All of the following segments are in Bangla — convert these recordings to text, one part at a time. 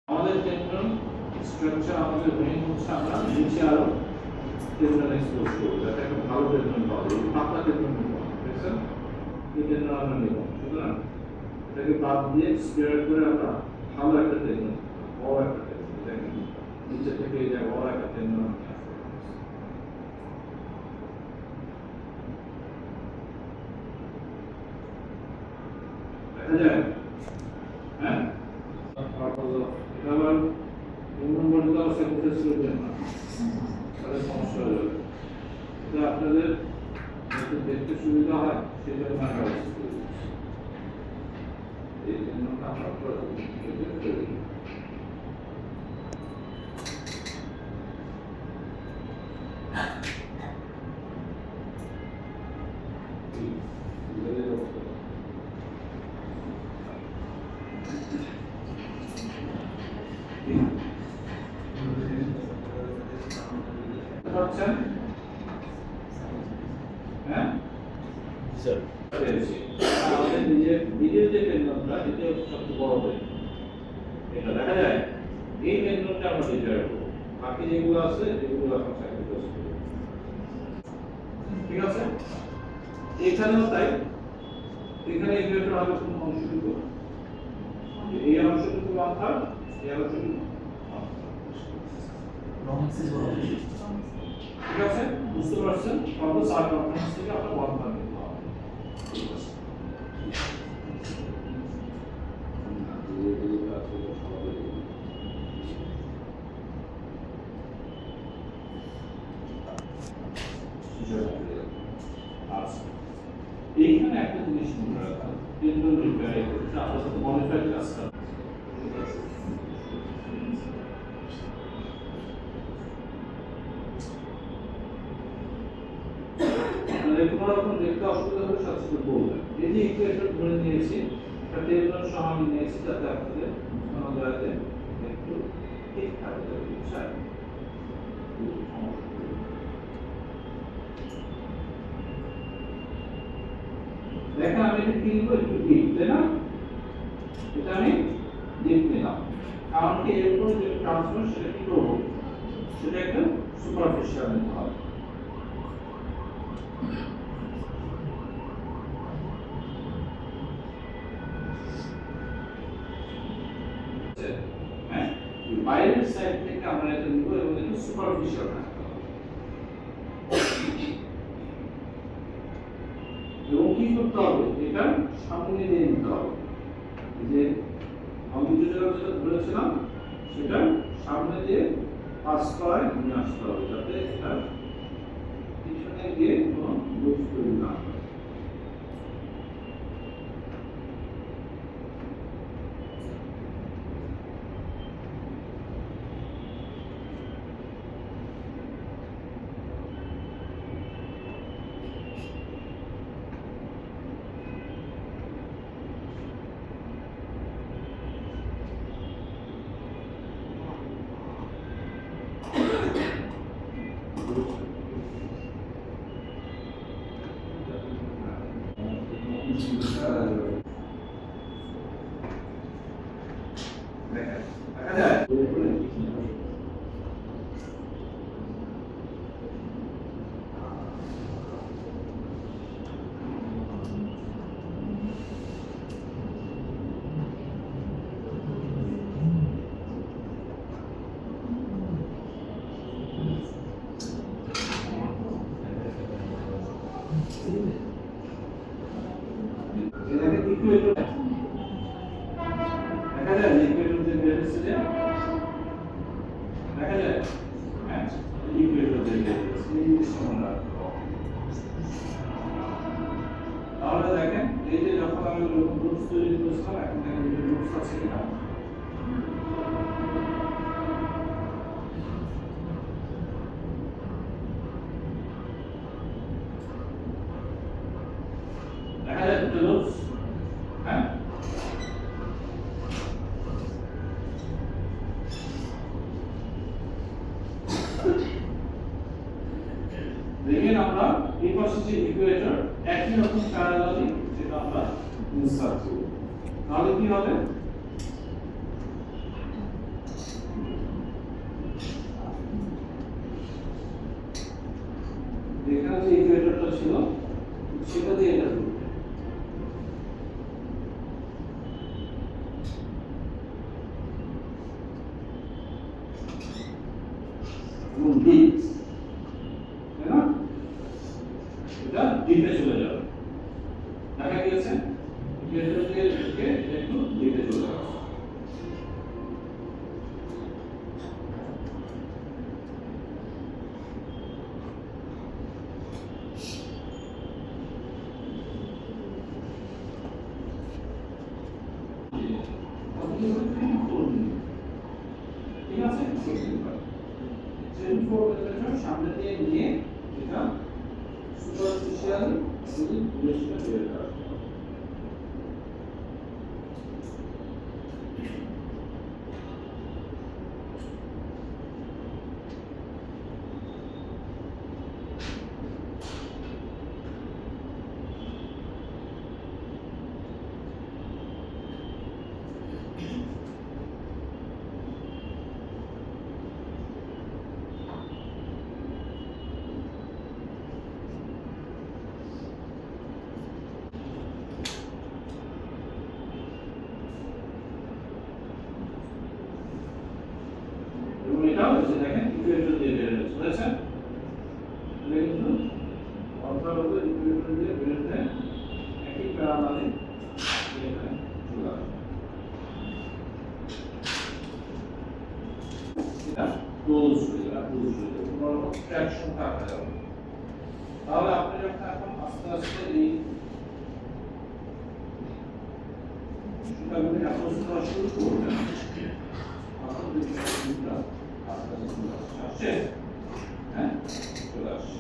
আমাদের টেন্ডন স্ট্রাকচার আমাদের মেইন হচ্ছে আমরা নিচে আরো টেন্ডন এক্সপোজ করব যাতে একটা ভালো টেন্ডন পাওয়া যায় পাতলা টেন্ডন পাওয়া দেখছেন এই টেন্ডন আমরা নেব সুতরাং এটাকে বাদ দিয়ে স্কয়ার করে আমরা ভালো একটা টেন্ডন বড় একটা টেন্ডন দেখেন নিচে থেকে এই যে বড় একটা টেন্ডন দেখা যায় হ্যাঁ আবার নম্বরটা সেন্টেন্স করবেন না তাহলে সমস্যা হয়ে যাবে এটা আপনাদের যাতে দেখতে সুবিধা হয় সেই জন্য আমরা এই জন্য আমরা পাচ্ছেন হ্যাঁ স্যার আমাদের নিজের যে টেন্ডনটা এটা সবচেয়ে বড় টেন্ডন এটা দেখা যায় এই টেন্ডনটা আমরা ডিজায়ার করব বাকি যেগুলো আছে এগুলো আমরা স্যাক্রিফাইস করব ঠিক আছে এখানেও তাই এখানে ইকুয়েটর হবে কোন অংশটুকু এই অংশটুকু মাথা এই অংশটুকু লং এক্সিস বলা হয় ঠিক আছে বুঝতে পারছেন কত সারকমফারেন্স থেকে আপনার ওয়ান মান নিতে হবে ঠিক আছে এইখানে একটা জিনিস মনে রাখবেন টেন্ডন রিপেয়ার করতে আপনাদের মডিফাইড কাজটা কোনো রকম দেখতে অসুবিধা হলে সাথে সাথে বলবেন এই যে ইকুয়েশন ধরে নিয়েছি একটা টেন্ডন সহ আমি নিয়েছি যাতে আপনাদের কোনো জায়গাতে একটু ঠিক থাকে বুঝছেন দেখেন আমি এটা কি নিব একটু ডিপ তাই না এটা আমি ডিপ নিলাম কারণ কি এরপর যে ট্রান্সফার সেটা কি করবো সেটা একটা সুপারফিশিয়াল নিতে হবে বাইরের সাইড থেকে আমরা এটা নিব এবং এটা সুপারফিশিয়াল রাখতে হবে এবং কি করতে হবে এটা সামনে দিয়ে নিতে হবে যে আমি যেটা ধরেছিলাম সেটা সামনে দিয়ে পাস করে নিয়ে আসতে হবে যাতে এটা পিছনে গিয়ে কোনো লুজ তৈরি না হয় তাহলে দেখেন এই যে যখন আমি গ্রুপস তৈরি করেছিলাম এখন দেখেন যে গ্রুপস আছে কিনা দেখা যায় দুটো গ্রুপস হ্যাঁ দেখেন আমরা এই পাশে যে ইকুয়েটর একই রকম প্যারালালি যেটা আমরা ইনসার্ট করব তাহলে কি হবে যে ইকুয়েটরটা ছিল সেটা দিয়ে এটা ঘুরবে। এবং ডিপ, তাই না? এটা ডিপে চলে যাবে। দেখা গিয়েছে ইকুয়েটর দিয়ে ঢুকে এটা একটু ডিপে চলে যাবে। ঠিক আছে, সামনে দিয়ে নিয়ে এটা সুপারফিশিয়াল রিলেশনে বের করা। এবং এটাও হচ্ছে দেখেন ইকুয়েটর দিয়ে বের হচ্ছে, বুঝেছেন? এটা কিন্তু অন্তর্গত ইকুয়েটর দিয়ে বের হয়ে একই প্যারালালে এখানে চলে আসবে। এটা ক্লোজ হয়ে যাবে, কোনো রকম ট্র্যাকশন থাকবে না। তাহলে আপনি যখন এখন আস্তে আস্তে এই সুতাগুলি অ্যাপ্রোচ করা শুরু করবেন, তখন দেখবেন সুতা আস্তে আস্তে চলে আসছে। হ্যাঁ, চলে আসছে।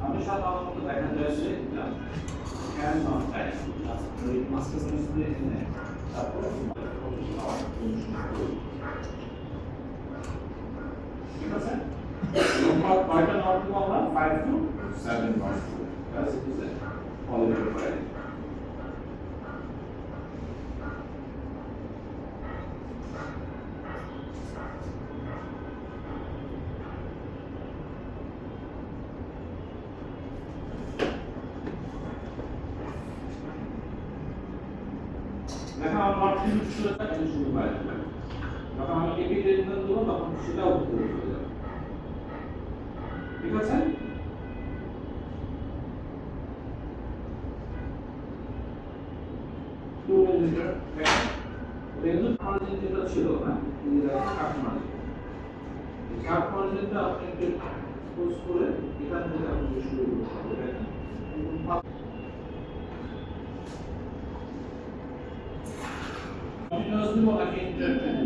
আমি সাধারণত দেখা যায় যে ক্যান নট টাইম ওই মাস্টার সেমিস্টারে এনে তারপর ঠিক আছে, নট কয়টা নট দিব আমরা 5 to 7 not that's it is পলিমের ফাইল। দেখো আমার নট কিন্তু শুরু হয় এটা শুরু হয় যখন আমি এপি টেনশন দেবো তখন সেটাও উপরে চলে যাবে। ঠিক আছে, টু মিলিমিটার এটা কিন্তু মার্জিন যেটা ছিল না এই কাট মার্জিন, এই কাট মার্জিনটা আপনি একটু এক্সপোজ করে এখান থেকে আপনি শুরু করতে হবে। দেখেন কন্টিনিউয়াস দিব নাকি ইন্টারভেল